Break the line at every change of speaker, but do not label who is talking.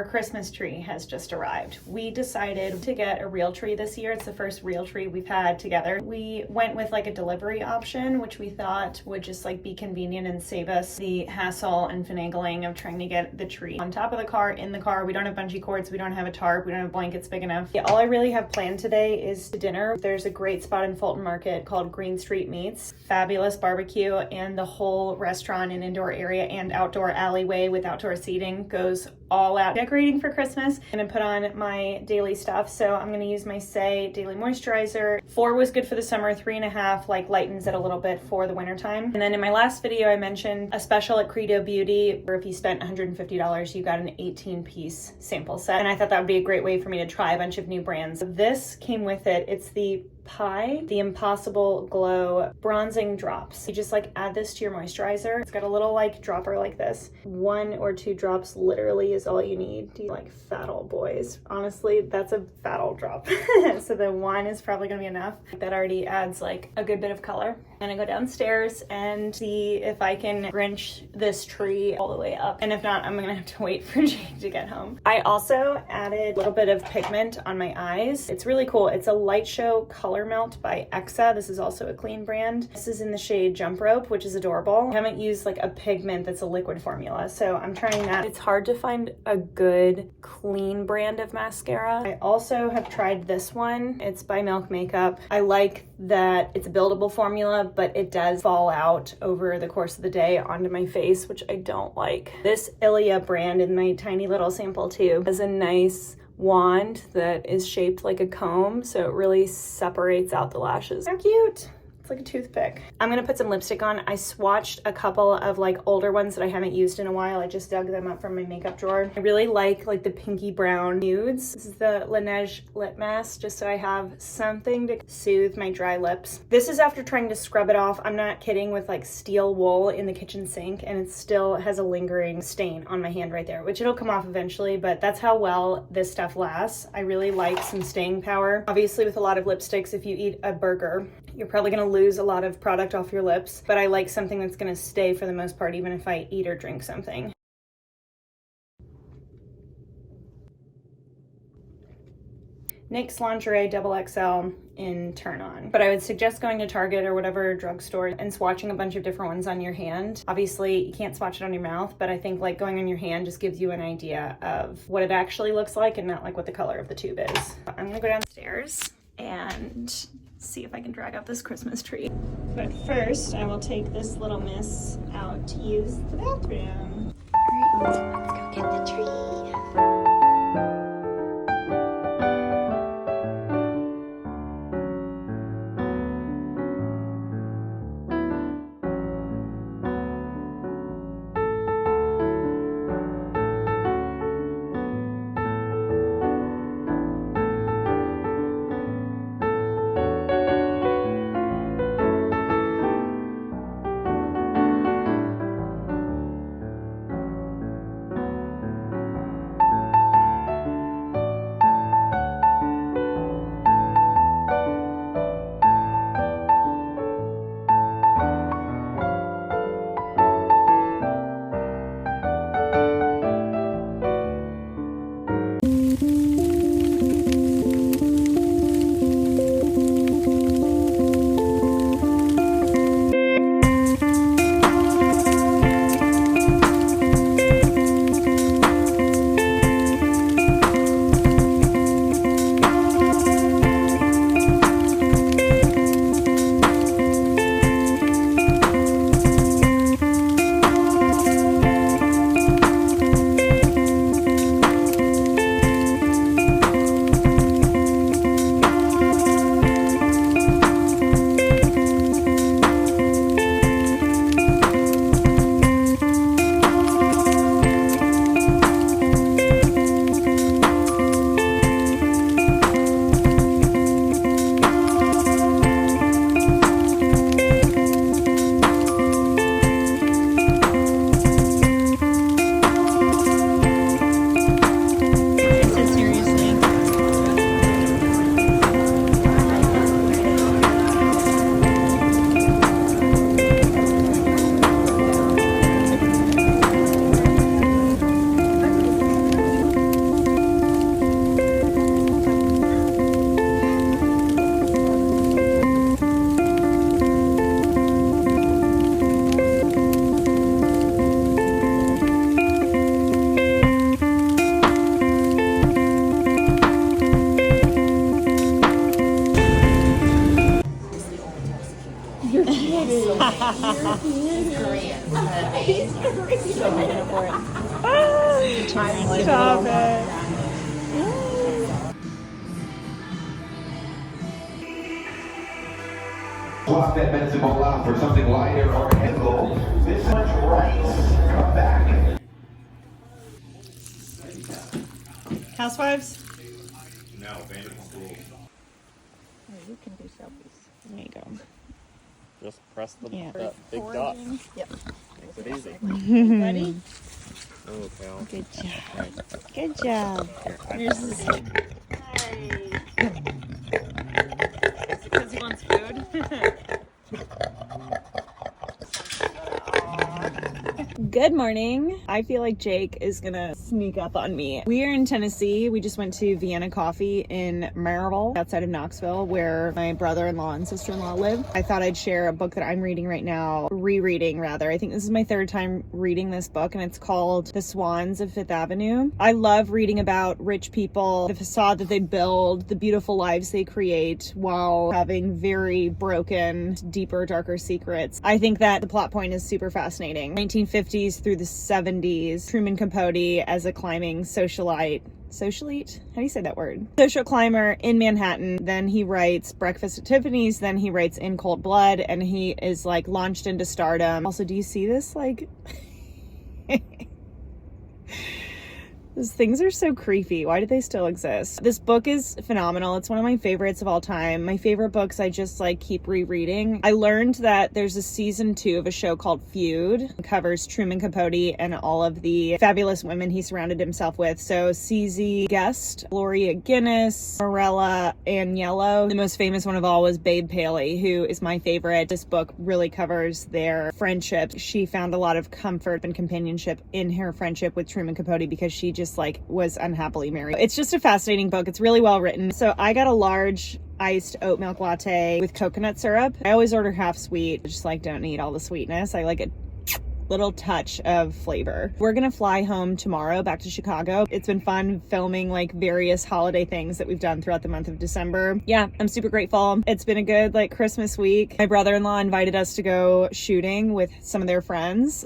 Christmas tree has just arrived. We decided to get a real tree this year. It's the first real tree we've had together. We went with like a delivery option, which we thought would just like be convenient and save us the hassle and finagling of trying to get the tree on top of the car, in the car. We don't have bungee cords, we don't have a tarp, we don't have blankets big enough. Yeah, all I really have planned today is dinner. There's a great spot in Fulton Market called Green Street Meats. Fabulous barbecue, and the whole restaurant and indoor area and outdoor alleyway with outdoor seating goes all out decorating for Christmas. I'm gonna put on my daily stuff. So I'm gonna use my Say Daily Moisturizer. 4 was good for the summer, 3.5 like lightens it a little bit for the winter time. And then in my last video, I mentioned a special at Credo Beauty where if you spent $150, you got an 18-piece sample set. And I thought that would be a great way for me to try a bunch of new brands. This came with it. It's the the Impossible Glow Bronzing Drops. You just like add this to your moisturizer. It's got a little like dropper like this. 1 or 2 drops literally is all you need. Do you like fat old boys? Honestly, that's a fat old drop. So the 1 is probably gonna be enough. That already adds like a good bit of color. I'm gonna go downstairs and see if I can Grinch this tree all the way up. And if not, I'm gonna have to wait for Jake to get home. I also added a little bit of pigment on my eyes. It's really cool. It's a Light Show Color Melt by Exa. This is also a clean brand. This is in the shade Jump Rope, which is adorable. I haven't used like a pigment that's a liquid formula, so I'm trying that. It's hard to find a good clean brand of mascara. I also have tried this one. It's by Milk Makeup. I like that it's a buildable formula, but it does fall out over the course of the day onto my face, which I don't like. This Ilia brand in my tiny little sample tube has a nice wand that is shaped like a comb, so it really separates out the lashes. How cute! It's like a toothpick. I'm gonna put some lipstick on. I swatched a couple of like older ones that I haven't used in a while. I just dug them up from my makeup drawer. I really like the pinky brown nudes. This is the Laneige lip mask, just so I have something to soothe my dry lips. This is after trying to scrub it off. I'm not kidding, with like steel wool in the kitchen sink, and it still has a lingering stain on my hand right there, which it'll come off eventually, but that's how well this stuff lasts. I really like some staying power. Obviously with a lot of lipsticks, if you eat a burger, you're probably gonna lose a lot of product off your lips, but I like something that's gonna stay for the most part, even if I eat or drink something. NYX Lingerie XXL in Turn On. But I would suggest going to Target or whatever drugstore and swatching a bunch of different ones on your hand. Obviously, you can't swatch it on your mouth, but I think like going on your hand just gives you an idea of what it actually looks like and not like what the color of the tube is. I'm gonna go downstairs and see if I can drag up this Christmas tree. But first, I will take this little miss out to use the bathroom. All right, let's go get the tree. Stop it.
Swap that medicine ball out for something lighter or heavy. This much rice. Come back.
Housewives?
No, Vanderpump Rules.
You can do selfies.
There you go.
Just press the
Yeah.
that big dot.
Yep.
Makes it easy.
Ready?
Oh, Cal.
Good job. Good job. Here's this. Because he wants food. Good morning. I feel like Jake is gonna sneak up on me. We are in Tennessee. We just went to Vienna Coffee in Maryville, outside of Knoxville, where my brother-in-law and sister-in-law live. I thought I'd share a book that I'm reading right now, rereading rather. I think this is my third time reading this book, and it's called The Swans of Fifth Avenue. I love reading about rich people, the facade that they build, the beautiful lives they create while having very broken, deeper, darker secrets. I think that the plot point is super fascinating. 1950s through the 70s, Truman Capote as a climbing socialite, how do you say that word? Social climber in Manhattan. Then he writes Breakfast at Tiffany's. Then he writes In Cold Blood, and he is like launched into stardom. Also, do you see this? Like, those things are so creepy. Why do they still exist? This book is phenomenal. It's one of my favorites of all time. My favorite books I just like keep rereading. I learned that there's a season 2 of a show called Feud. It covers Truman Capote and all of the fabulous women he surrounded himself with. So CZ Guest, Gloria Guinness, Morella Agnello. The most famous one of all was Babe Paley, who is my favorite. This book really covers their friendship. She found a lot of comfort and companionship in her friendship with Truman Capote because she just like was unhappily married. It's just a fascinating book. It's really well written. So I got a large iced oat milk latte with coconut syrup. I always order half sweet. I just like don't need all the sweetness. I like a little touch of flavor. We're gonna fly home tomorrow back to Chicago. It's been fun filming like various holiday things that we've done throughout the month of December. Yeah, I'm super grateful. It's been a good like Christmas week. My brother-in-law invited us to go shooting with some of their friends.